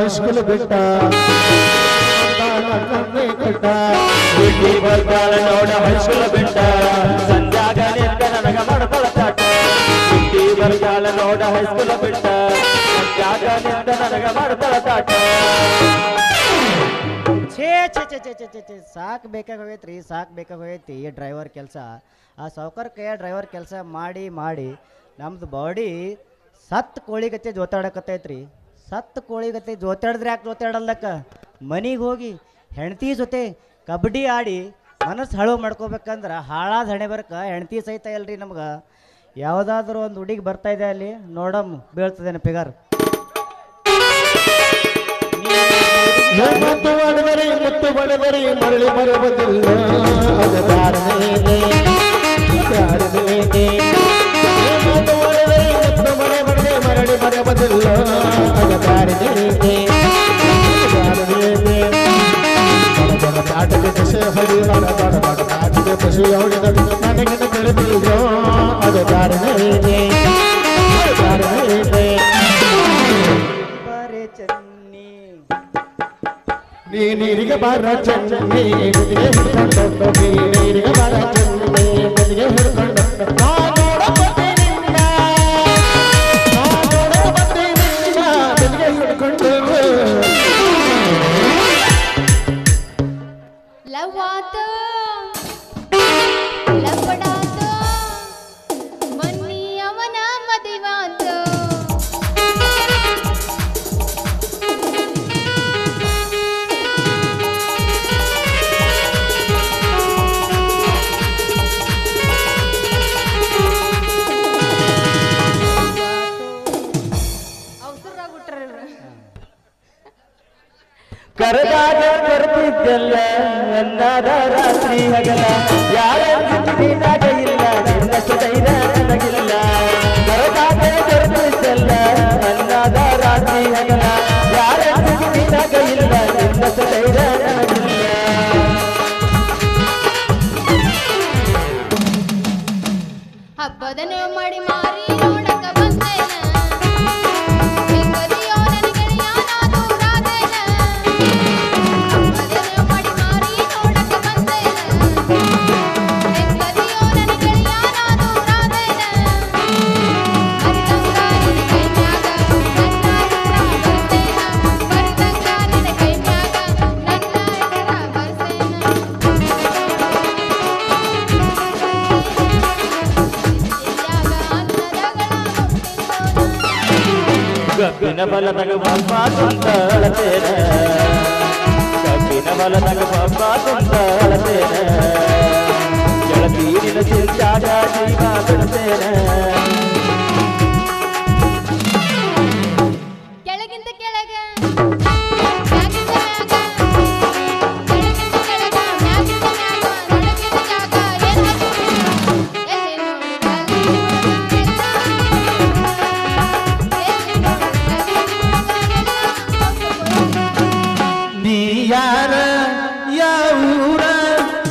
High school ಬಿಟ್ಟ ಬರ್ತಾಳ ನೋಡ ಹೈಸ್ಕೂಲ್ ಬಿಟ್ಟ ಸಂಜಾಗ ನಿಂತ ನನಗ ಮಾಡ್ಕೊಳ ಚಾಟ ಬರ್ತಾಳ ನೋಡ ಹೈಸ್ಕೂಲ್ ಬಿಟ್ಟ ಸಂಜಾಗ ನಿಂತ ನನಗ ಮಾಡ್ಕೊಳ ಚಾಟ ಛೇ ಛೇ ಛೇ ಛೇ ಛೇ ಛೇ ಛೇ ಸಾಕು ಬೇಕಾಗೋಗೈತ್ರಿ ಸಾಕು ಬೇಕಾಗೋಗೈತಿ ಡ್ರೈವರ್ ಕೆಲಸ ಆ ಸಾವ್ಕಾರ ಕೈಯ ಡ್ರೈವರ್ ಕೆಲಸ ಮಾಡಿ ಮಾಡಿ ನಮ್ದು ಬಾಡಿ ಸತ್ತು ಕೋಳಿಗತ್ತೆ ಜೋತಾಡಕತ್ತೈತ್ರಿ ಸತ್ತು ಕೋಳಿಗತ್ತೆ ಜೋತಾಡಿದ್ರೆ ಯಾಕೆ ಜೋತಾಡಲ್ಲಕ್ಕ ಮನೆಗೆ ಹೋಗಿ ಹೆಂಡತಿ ಜೊತೆ ಕಬಡ್ಡಿ ಆಡಿ ಮನಸ್ಸು ಹಳವು ಮಾಡ್ಕೋಬೇಕಂದ್ರೆ ಹಾಳಾದ ಹಣೆ ಬರಕ ಹೆಂಡತಿ ಸಹಿತ ಅಲ್ರಿ ನಮ್ಗೆ ಯಾವುದಾದ್ರೂ ಒಂದು ಹುಡುಗಿ ಬರ್ತಾ ಇದೆ ಅಲ್ಲಿ ನೋಡಮ್ ಬೀಳ್ತದೇನೆ ಪಿಗರ್ ಮುತ್ತು ಬಡದರಿ ಮುತ್ತು ಬಡದರಿ ಮರಳಿ ಬರುವುದಿಲ್ಲ ಅದು ಧಾರಣೆ ಮುತ್ತು ಬಡದರಿ ಮುತ್ತು ಬಡಬಡದೆ ಮರಳಿ ಬರುವುದಿಲ್ಲ ಅದು ಧಾರಣೆ ನಾಟಕ ಕೃಷಿ ಹರಿ ನಾಟಕ ಕೃಷಿ ಹೊಡೆದ ನನಗೆ ತಿಳಿದಿಲ್ಲೋ ಅದು ಧಾರಣೆ ನೀರಿಗೆ ಬಾರ ಚನ್ನಿ ನೀರಿಗೆ ಬಾರ ಚನ್ನಿ ಮನೆಗೆ ಹಿಡ್ಕೊಂಡು ಹಿಡ್ಕೊಂಡು ಲವಾತ ಲಪಡಾತ ಮನ್ನಿ ಅವನ ಮದಿವಾತ ಕರೆದಾಗ ಬರ್ತಿದ್ದಲ್ಲ ನನ್ನಾದ ರಾತ್ರಿ ಹಗಲ ಯಾರ ದಿನಾಗ ಇಲ್ಲ ನಿನ್ನಷ್ಟು ಧೈರ್ಯ ನನಗಿಲ್ಲ ಕರೆದಾಗ ಬರ್ತಿದ್ದಲ್ಲ ನನ್ನಾದ ರಾತ್ರಿ ಹಗಲ ಯಾರ ದಿನಾಗ ಇಲ್ಲ ನಿನ್ನಷ್ಟು ಧೈರ್ಯ ನನಗಿಲ್ಲ ಹಬ್ಬದ ಮಾಡಿ ಮಾರಿ ನೋಡಕ ಬಂದೇನ ಹೆಂಗದಿಯೋ ನನ್ನ ಗೆಳೆಯ ನಾನು ರಾಧೇನ ಹಬ್ಬದ ಮಾಡಿ ಮಾರಿ ನೋಡಕ ಬಂದೇನ ಹೆಂಗದಿಯೋ ನನ್ನ ಗೆಳೆಯ ನಾನು ರಾಧೇನ ಮರಿದಂಗ ನಿನ್ನ ಕೈ ಮ್ಯಾಗ ನನ್ನ ಬರ್ಸೇನ ಮರಿದಂಗ ನಿನ್ನ ಕೈ ಮ್ಯಾಗ ನನ್ನ ಕಬ್ಬಿನ ಬಲದಾಗ ಪಾಪ ತುಂತ ಅಳತೇನ ಕಬ್ಬಿನ ಬಲದಾಗ ಪಾಪ ತುಂತ ಅಳತೇನ ಗೆಳತೀರಿನ ಚಿಂತಾಗ ಜೀವ ಬಿಡ್ತೇನ ಕೆಳಗಿಂದ ಕೆಳಗ ಮ್ಯಾಗಿಂದ ಮ್ಯಾಗ ಕೆಳಗಿಂದ ಕೆಳಗ ಮ್ಯಾಗಿಂದ ಮ್ಯಾಗ ನಡುವಿನ ಜಾಗ ಎಲ್ಲಿ ನೀ ಯಾರ ಯಾವೂರ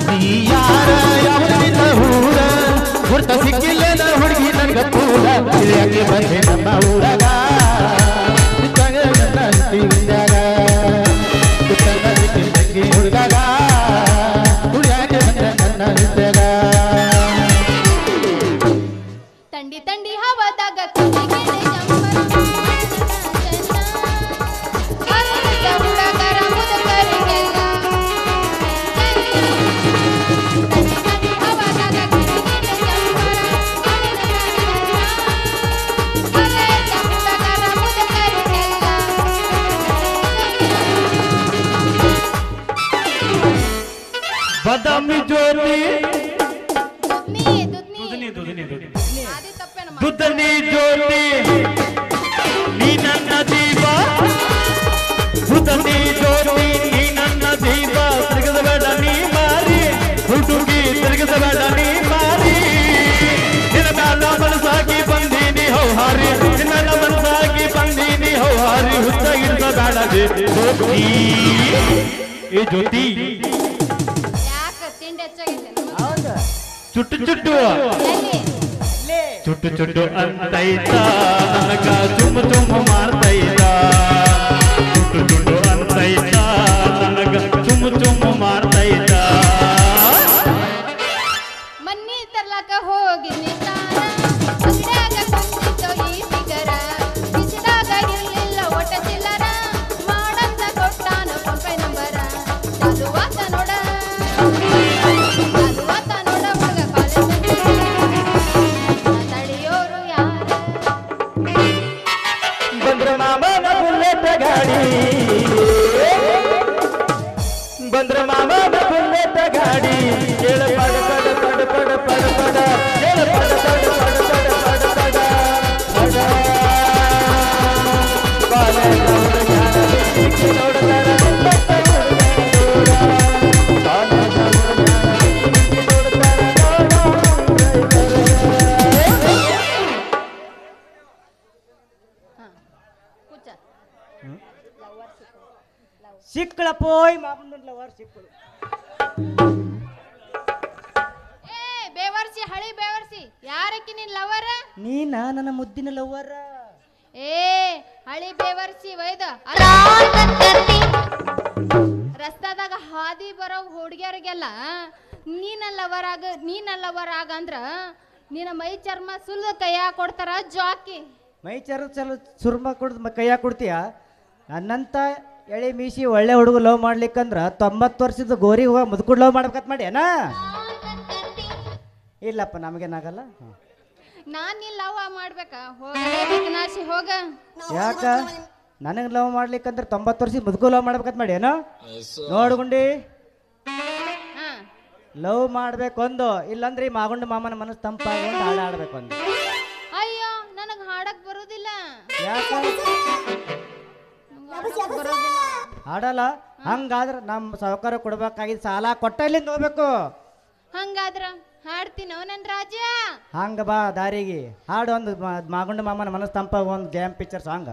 ನೀ ಯಾರ ಯಾವೂರಿನ ಊರ ಗುರ್ತ ಸಿಕ್ಕಿಲ್ಲ ಹುಡುಗಿ ನನಗ ಪೂರ ಯಾಕೆ ಬಂದೆ ನಮ್ಮ ಊರಾಗ ಹುಡುಗಾಗ ಹುಡುಗಾಗೆ ಬಂದ ನನ್ನ ಹಿಂದಾಗ ತಂಡಿ ತಂಡಿ ಹವಾದಾಗ ಕಣ್ಣಿಗೆ ಹುಡುಗರ ಮುದುಕರಿಗೆಲ್ಲ ತಂಡಿ ತಂಡಿ ಹವಾದಾಗ ಕಣ್ಣಿಗೆ ಹುಡುಗರ ಮುದುಕರಿಗೆಲ್ಲ ಬದಾಮಿ ಜ್ಯೋತಿ ದುದ್ದನಿ ಜ್ಯೋತಿ ನೀ ನನ್ನ ದೀಪ ದುದ್ದನಿ ಜ್ಯೋತಿ ನೀ ನನ್ನ ದೀಪ ತಿರುಗದಬೇಡ ನೀ ಮಾರಿ ಹುಡುಗಿ ತಿರುಗದಬೇಡ ನೀ ಮಾರಿ ನಿನ್ನ ಮನಸ್ಸಾಗಿ ಬಂದೀನಿ ಹೌಹಾರಿ ನಿನ್ನ ಮನಸ್ಸಾಗಿ ಬಂದೀನಿ ಹೌಹಾರಿ ಹುಚ್ಚಾಗಿರ್ಬೇಡ ಜ್ಯೋತಿ ಏ ಜ್ಯೋತಿ ಯಾಕೆ ತಿಂಡಿ ಹೆಚ್ಚಾಗಿದೆ ಚುಟ್ಟು ಚುಟ್ಟು ಎಲ್ಲಿ ಚುಟ್ಟು ಚುಟ್ಟು ಅಂತೈತ ನನಗ ಚುಮ್ ಚುಮ್ ಮಾಡ್ತೈತ ಚುಟ್ಟು ಬಂದ್ರ ಮಾಮನ ಬುಲೆಟ್ ಗಾಡಿ ಬಂದ್ರ ಮಾಮನ ಬುಲೆಟ್ ಗಾಡಿ ಕೇಳ ಪಡ ಪಡ ಪಡ ಪಡ ಪಡ ಪಡ ಕೇಳ ಪಡ ಪಡ ಪಡ ಪಡ ಪಡ ಪಡ ಪಡ ಬಾಲಗೌಡ ಜ್ಞಾನ ಬಿಕ್ಕಿ ನೋಡ್ತಾರ ಸಿಕ್ಕಳಪ್ಪೋಯ್ ಮಾಮನ ಲವರ್ ಸಿಕ್ಕಳು. ಏ ಬೇವರ್ಸಿ ಹಳಿ ಬೇವರ್ಸಿ ಯಾರಕ್ಕಿ ನಿನ್ ಲವರ ನೀನ ನನ್ನ ಮುದ್ದಿನ ಲವರ. ಏ ಹಳಿ ಬೇವರ್ಸಿ ವೈದ ರಸ್ತಾದಾಗ ಹಾದಿ ಬರೋ ಹುಡುಗಿಯರಿಗೆಲ್ಲ ನೀನ ಲವರ್ ಆಗ ಅಂದ್ರ ನಿನ್ನ ಮೈ ಚರ್ಮ ಸುಲ್ದ ಕೈಯಾಗ ಕೊಡ್ತಾರ ಜಾಕಿ. ಮೈ ಚಲ ಸುರ್ಮ ಕುಡ್ದು ಕೈಯಾಗ ಕೊಡ್ತೀಯ. ನನ್ನಂತ ಎಳೆ ಮೀಸಿ ಒಳ್ಳೆ ಹುಡುಗ ಲವ್ ಮಾಡ್ಲಿಕ್ಕಂದ್ರ 90 ವರ್ಷದ ಗೋರಿ ಹೋಗ ಮುದ್ಕುಡ್ ಲವ್ ಮಾಡ್ಬೇಕತ್ ಮಾಡಿ ಏನ? ಇಲ್ಲಪ್ಪ ನಮಗೇನಾಗಲ್ಲ. ನಾನ್ ನೀನ್ ಲವ್ ಮಾಡ್ಬೇಕಾ ಹೋಗಿ ಹೋಗ. ಯಾಕ ನನಗೆ ಲವ್ ಮಾಡ್ಲಿಕ್ಕಂದ್ರೆ 90 ವರ್ಷದ ಮುದುಕು ಲವ್ ಮಾಡ್ಬೇಕತ್ ಮಾಡಿ ಏನೋ? ನೋಡ್ಗುಂಡಿ ಲವ್ ಮಾಡ್ಬೇಕೊಂದು, ಇಲ್ಲಂದ್ರೆ ಈ ಮಾಗುಂಡ ಮಾಮನ ಮನಸ್ಸು ತಂಪಾಗಿ ಒಂದು ಹಾಡು ಆಡ್ಬೇಕೊಂದು. ಅಯ್ಯೋ ನನಗ್ ಹಾಡಕ್ ಬರುದಿಲ್ಲ. ಯಾಕ ಹಾಡಲ್ಲ? ಹಂಗಾದ್ರ ನಮ್ಮ ಸಾವುಕಾರ ಕೊಡ್ಬೇಕಾಗಿದ್ ಸಾಲ ಕೊಟ್ಟ ಇಲ್ಲಿಂದ ಹೋಗ್ಬೇಕು. ಹಂಗಾದ್ರ ಹಾಡ್ತೀನೋ ನನ್ ರಾಜ. ಹಂಗ ಬಾ ದಾರಿಗೆ ಹಾಡು ಒಂದು ಮಾಗುಂಡ ಮಾಮನ ಮನಸ್ಸು ತಂಪಾಗಿ ಒಂದು ಗೇಮ್ ಪಿಕ್ಚರ್ ಸಾಂಗ್.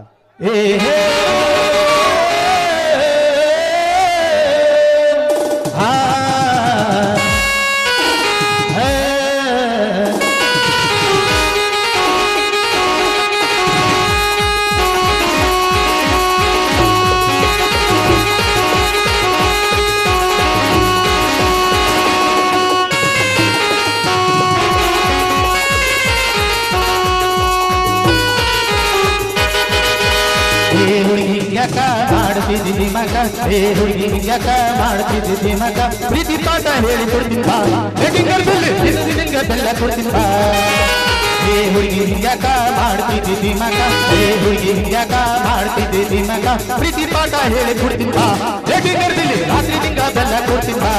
ಯಾಕ ಮಾಡ್ತಿದ್ದಿ ಮಗ ಏ ಹುಡುಗಿ ಯಾಕ ಮಾಡ್ತಿದ್ದಿ ಮಗ ಪ್ರೀತಿ ಪಾಠ ಹೇಳಿ ಕೊಡ್ತೀನಿ ಬಾ ನಿಂಗ ಬೆಲ್ಲ ಕೊಡ್ತೀನಿ ಬಾ ಏ ಹುಡುಗಿ ಯಾಕ ಮಾಡ್ತಿದ್ದಿ ಮಗ ಏ ಹುಡುಗಿ ಯಾಕ ಮಾಡ್ತಿದ್ದಿ ಮಗ ಪ್ರೀತಿ ಪಾಠ ಹೇಳಿ ಕೊಡ್ತೀನಿ ಬಾ ರಾತ್ರಿ ನಿಂಗ ಬೆಲ್ಲ ಕೊಡ್ತೀನಿ ಬಾ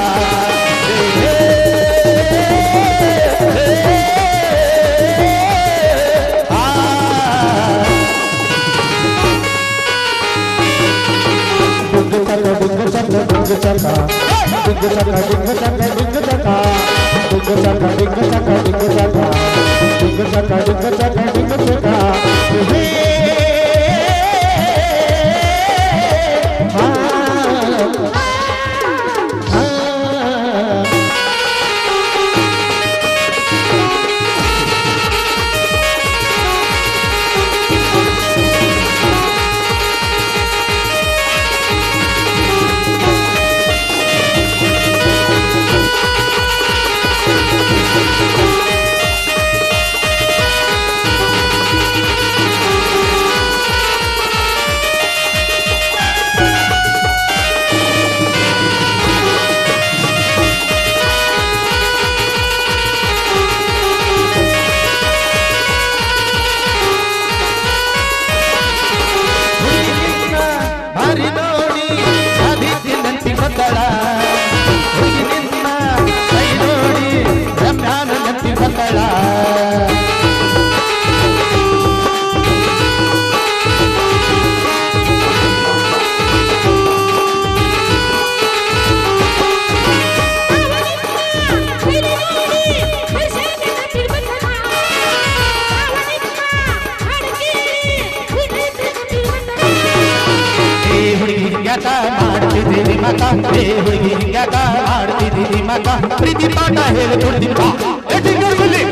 ಪ್ರೀತಿ ಪಾಠ ಹೇಳಿ ಕೊಡ್ತೀನಿ ಬಾ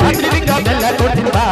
ರಾತ್ರಿ ನಿಂಗ ಬೆಲ್ಲ ಕೊಡ್ತೀನಿ ಬಾ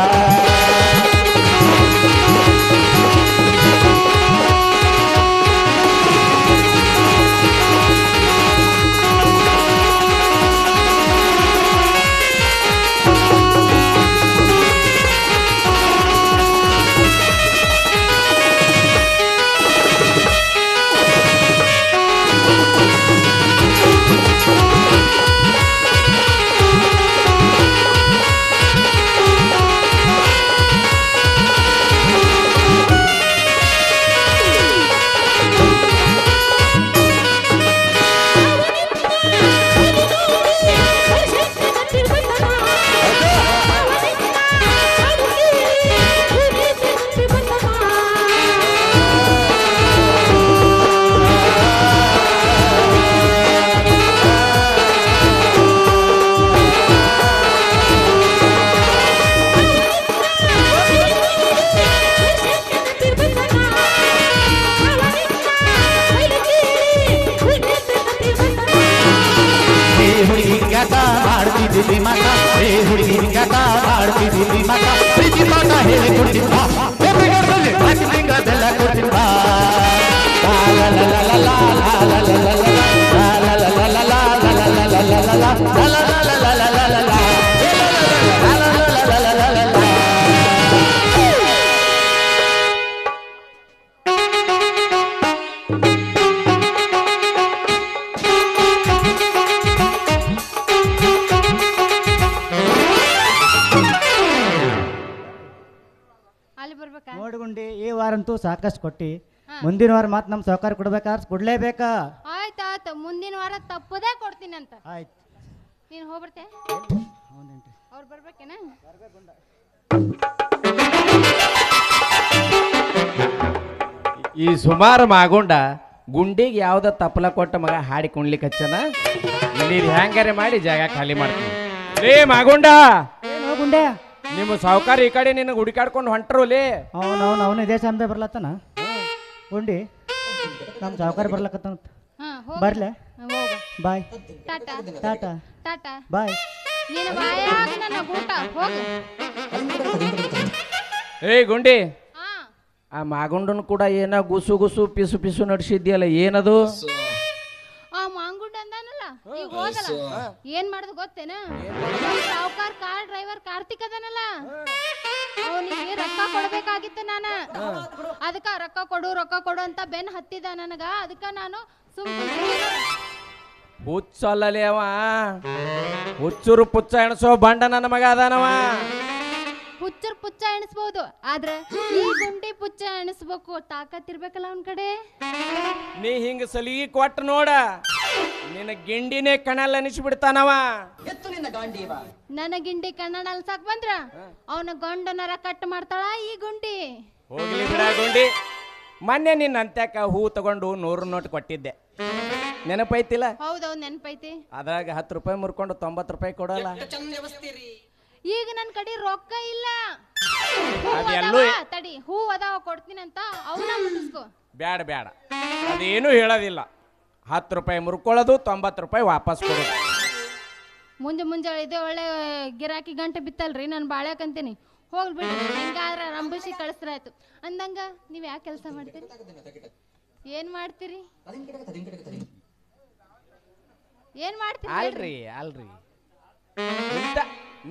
ಸಾಕಷ್ಟು ಕೊಟ್ಟು ಮುಂದಿನ ವಾರ ಮತ್ತೆ ನಮ್ಮ ಸಹಕಾರ ಕೊಡ್ಬೇಕಾದ್ರೆ ಕೊಡ್ಲೇಬೇಕಾ? ಆಯ್ತು ಮುಂದಿನ ವಾರ ತಪ್ಪದೇ ಕೊಡ್ತೀನಿ ಅಂತ. ಆಯ್ತು ನೀನು ಹೋಗ್ಬರ್ತೆ? ಅವ್ರು ಬರ್ಬೇಕೇನ? ಈ ಸುಮಾರು ಮಾಗೊಂಡ ಗುಂಡಿಗೆ ಯಾವ್ದ ತಪ್ಪಲ ಕೊಟ್ಟ ಮಗ ಹಾಡಿ ಕುಣ್ಲಿಕ್ಕೆ ಹಚ್ಚನ. ಇಲ್ಲಿ ಹ್ಯಾಂಗಾರೆ ಮಾಡಿ ಜಾಗ ಖಾಲಿ ಮಾಡ್ತೀನಿ. ಲೇ ಮಾಗೊಂಡ, ಗುಂಡೆ ನಿಮ್ಮ ಸಾವುಕಾರ ಈ ಕಡೆ ನಿನಗೆ ಹುಡುಕಾಡ್ಕೊಂಡು ಹೊಂಟ್ರು ಲೇ. ಅವನು ಇದೇ ಸಮಯ ಬರ್ಲತ್ತನ ಗುಂಡಿ. ನಮ್ಮ ಸಾವುಕಾರ ಬರ್ಲಕತ್ತಂತ. ಬರ್ಲೆ ಬಾಯ್ ಟಾಟಾ ಟಾಟಾ ಟಾಟಾ ಬಾಯ್. ನೀನು ಬಾಯಾಗ ನನ್ನ ಊಟ ಹೋಗು. ಏಯ್ ಗುಂಡಿ, ಹಾ ಆ ಮಾಗೊಂಡನ್ ಕೂಡ ಏನ ಗುಸು ಗುಸು ಪಿಸು ಪಿಸು ನಡ್ಸಿದ್ಯಲ್ಲ, ಏನದು? ಆ ಮಾಂಗುಂಡ ಅಂದಾನಲ್ಲ ಈಗ ಹೋದಲ್ಲ, ಏನ್ ಮಾಡುದು ಗೊತ್ತೇನ? ಸಾವುಕಾರ ಕಾರ್ ಡ್ರೈವರ್ ಕಾರ್ತಿಕ್ ಅದನಲ್ಲ, ಅವನಿಗೆ ರೊಕ್ಕ ಕೊಡ್ಬೇಕಾಗಿತ್ತು ನಾನ. ಅದಕ್ಕ ರೊಕ್ಕ ಕೊಡು ಅಂತ ಬೆನ್ ಹತ್ತಿದ ನನಗ. ಅದಕ್ಕ ನಾನು ಹುಚ್ಚಲ್ಲೇ ಅವ, ಹುಚ್ಚುರು ಪುಚ್ಚ ಎಣಸೋ ಬಂಡ ನನ್ನ ಮಗ ಅದಾನವ. ಹುಚ್ಚರ್ ಪುಚ್ಚ ಎಣಿಸ್ಬೋದು, ಆದ್ರೆ ಈ ಗುಂಡಿ ಪುಚ್ಚ ಎಣಿಸ್ಬೇಕು ತಾಕತ್ತಿರ್ಬೇಕಲ್ಲ ಅವನ್ ಕಡೆ. ನೀ ಹಿಂಗ ಸಲಿಗೆ ಕೊಟ್ಟು ನೋಡ, ನಿನ್ನ ಗಿಂಡಿನೇ ಕಣಲ್ ಅನಿಸ್ಬಿಡ್ತಾನವ. ನನ್ನ ಗಿಂಡಿ ಕನ್ನಡ ಅನ್ಸಾಕ್ ಬಂದ್ರ ಅವನ ಗಂಡನರ ಕಟ್ ಮಾಡ್ತಾಳ ಈ ಗುಂಡಿ. ಹೋಗ್ಲಿ ಬಿಡ ಗುಂಡಿ, ಮೊನ್ನೆ ನಿನ್ನ ಅಂತ್ಯಕ್ಕ ಹೂ ತಗೊಂಡು 100 ನೋಟ್ ಕೊಟ್ಟಿದ್ದೆ, ನೆನಪೈತಿಲ್ಲ? ಹೌದೌದು ನೆನಪೈತಿ. ಅದ್ರಾಗ 10 ರೂಪಾಯಿ ಮುರ್ಕೊಂಡು 90 ರೂಪಾಯಿ ಕೊಡಲ್ಲ. ಈಗ ನನ್ ಕಡೆ ರೊಕ್ಕ ಇಲ್ಲ. ತಡಿ, ಹೂ ಅದಾವ ಕೊಡ್ತೀನಿ ಅಂತ ಅವನ್ನ ಮುಟ್ಟಿಸ್ಕೋ. ಬ್ಯಾಡ ಅದೇನು ಹೇಳೋದಿಲ್ಲ. 10 ರೂಪಾಯಿ ಮುರ್ಕೊಳ್ಳೋದು, 90 ರೂಪಾಯಿ ವಾಪಸ್ ಕೊಡೋದು. ಮುಂಜಾನೆ ಇದೆ ಒಳ್ಳೆ ಗಿರಾಕಿ ಗಂಟೆ ಬಿತ್ತಲ್ರಿ, ನಾನು ಬಾಳ್ಯಾಕಂತೀನಿ. ಹೋಗ್ಬಿಡಿ, ಹಿಂಗಾದ್ರ ರಂಬುಸಿ ಕಳಿಸ್ರಾಯ್ತು. ಅಂದಂಗ ನೀವ್ ಯಾಕೆ ಕೆಲಸ ಮಾಡ್ತೀರಿ? ಏನ್ ಮಾಡ್ತೀರಿ? ಅಲ್ರಿ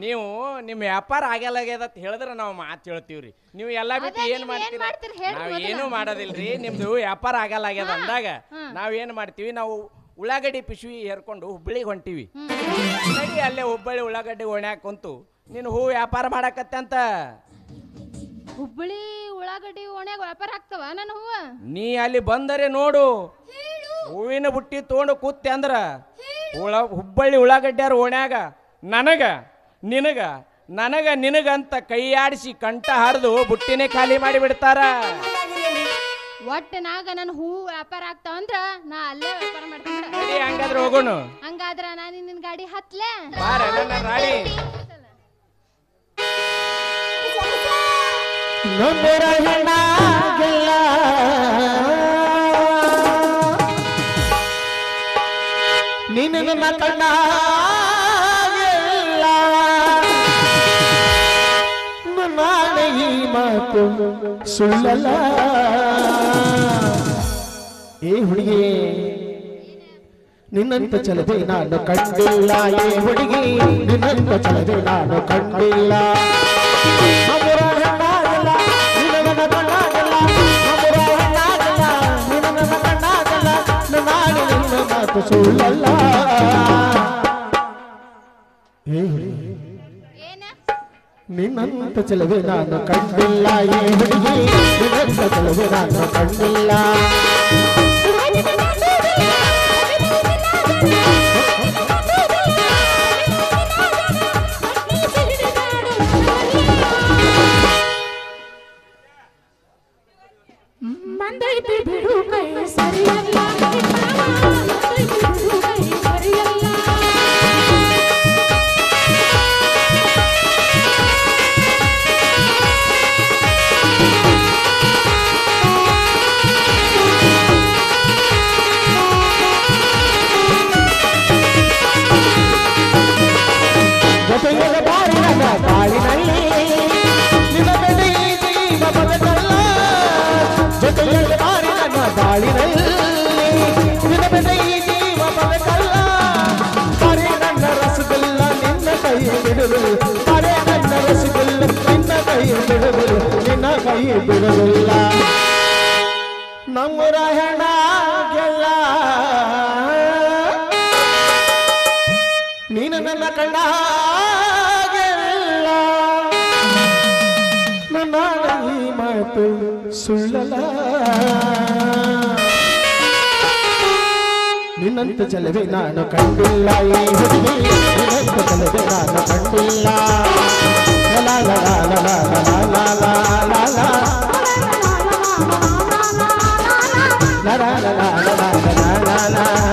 ನೀವು ನಿಮ್ಮ ವ್ಯಾಪಾರ ಆಗ್ಯಾಲಾಗ್ಯದ ಅಂತ ಹೇಳಿದ್ರೆ ನಾವು ಮಾತು ಹೇಳ್ತೀವ್ರಿ. ನೀವು ಎಲ್ಲ ಬಿಟ್ಟು ಏನ್ ಮಾಡ್ತೀರಿ? ನಾವ್ ಏನು ಮಾಡೋದಿಲ್ರಿ. ನಿಮ್ದು ವ್ಯಾಪಾರ ಆಗಲಾಗ್ಯದ ಅಂದಾಗ ನಾವ್ ಏನ್ ಮಾಡ್ತೀವಿ, ನಾವು ಉಳ್ಳಾಗಡ್ಡಿ ಪಿಶ್ವಿ ಹೇರ್ಕೊಂಡು ಹುಬ್ಬಳ್ಳಿಗೆ ಹೊಂಟಿವಿ. ನಡಿ ಅಲ್ಲೇ ಹುಬ್ಬಳ್ಳಿ ಉಳ್ಳಾಗಡ್ಡಿ ಓಣ್ಯಾಕ ಕುಂತು ನೀನು ಹೂ ವ್ಯಾಪಾರ ಮಾಡಕತ್ತೆ ಅಂತ. ಹುಬ್ಬಳ್ಳಿ ಉಳ್ಳಾಗಡ್ಡಿ ಓಣ್ಯಾಗ ವ್ಯಾಪಾರ ಆಗ್ತವ ನನ್ನ ಹೂವ? ನೀ ಅಲ್ಲಿ ಬಂದರೆ ನೋಡು, ಹೂವಿನ ಬುಟ್ಟಿ ತಗೊಂಡು ಕೂತ್ತೆ ಅಂದ್ರ ಹುಬ್ಬಳ್ಳಿ ಉಳ್ಳಾಗಡ್ಡ್ಯಾರ ಓಣ್ಯಾಗ ನಿನಗ ಅಂತ ಕೈಯಾಡಿಸಿ ಕಂಠ ಹರಿದು ಬುಟ್ಟಿನೇ ಖಾಲಿ ಮಾಡಿ ಬಿಡ್ತಾರ. ಒಟ್ಟನಾಗ ನನ್ನ ಹೂ ವ್ಯಾಪಾರ ಆಗ್ತಾವ ಅಂದ್ರ ನಾ ಅಲ್ಲೇ ವ್ಯಾಪಾರ ಮಾಡ್ತೀನಿ. ಹಂಗಾದ್ರೆ ಹೋಗೋಣ. ಹಂಗಾದ್ರ ನಾನು ನಿನ್ನ ಗಾಡಿ ಹತ್ಲೆ ರಾಣಿ. ನೀನು ನನ್ನ ಕಣ್ಣ ನಾಳೆ ಈ ಮಾತು ಸುಳ್ಳಲ್ಲ. ಏ ಹುಡುಗಿ, ನಿನ್ನಂತ ಚಲದೆ ನಾನು ಕಂಡಿಲ್ಲ. ಏ ಹುಡುಗಿ, ನಿನ್ನಂತ ಚಲದೆ ನಾನು ಕಂಡಿಲ್ಲ. ನಾಳೆ ನಿನ್ನ ಮಾತು ಸುಳ್ಳಲ್ಲ. ನಿನ್ನಂತ ಚಲವೆ ನಾನು ಕಂಡಿಲ್ಲ. ಏ ಹುಡುಗಿ, ನಿನ್ನಂತ ಚಲವೆ ನಾನು ಕಂಡಿಲ್ಲ. ಮಂದೈತಿ ಬಿಡು ಕೈ ಸರಿಯಲ್ಲ, ಮಂದೈತಿ ಬಿಡು ಕೈ ಸರಿಯಲ್ಲ. ಜೊತೆಗೆ ಬಾರಿನ ಬಾಳಿನಲ್ಲಿ ನಿನ್ನ ಬೆಳೆ ಈ ಜೀವ ಬದಕಲ್ಲ. ಜೊತೆಗೆ ಬಾರಿನ ಬಾಳಿನಲ್ಲಿ ನಿನ್ನ ಬೆಳೆ ಈ ಜೀವ ಬದಕಲ್ಲ. ಬರೆ ನನ್ನ ರಸಗುಲ್ಲ ನಿನ್ನ ಕೈ ಬಿಡುವುದು, ಬರೆ ನನ್ನ ರಸಗುಲ್ಲ ನಿನ್ನ ಕೈ ಬಿಡುವುದು, ನಿನ್ನ ಕೈ ಬಿಡುವುದಿಲ್ಲ. ನಮ್ಮ ರಾಯಣ ಗೆಲ್ಲ ನೀನು ನನ್ನ ಕಣ್ಣಾಗೆಲ್ಲ. ನನ್ನ ಈ ಮಾತು ಸುಳ್ಳಲ್ಲ. ನಿನ್ನಂತ ಚೆಲುವೆ ನಾನು ಕಂಡಿಲ್ಲ ಈ ಹುಡುಗಿ ನಿನ್ನಂತ ಚೆಲುವೆ ನಾನು ಕಂಡಿಲ್ಲ ಲಾ ಲಾ ಲಾ ಲಾ ಲಾ ಲಾ ಲಾ ಲಾ ಲಾ la la la la la la la la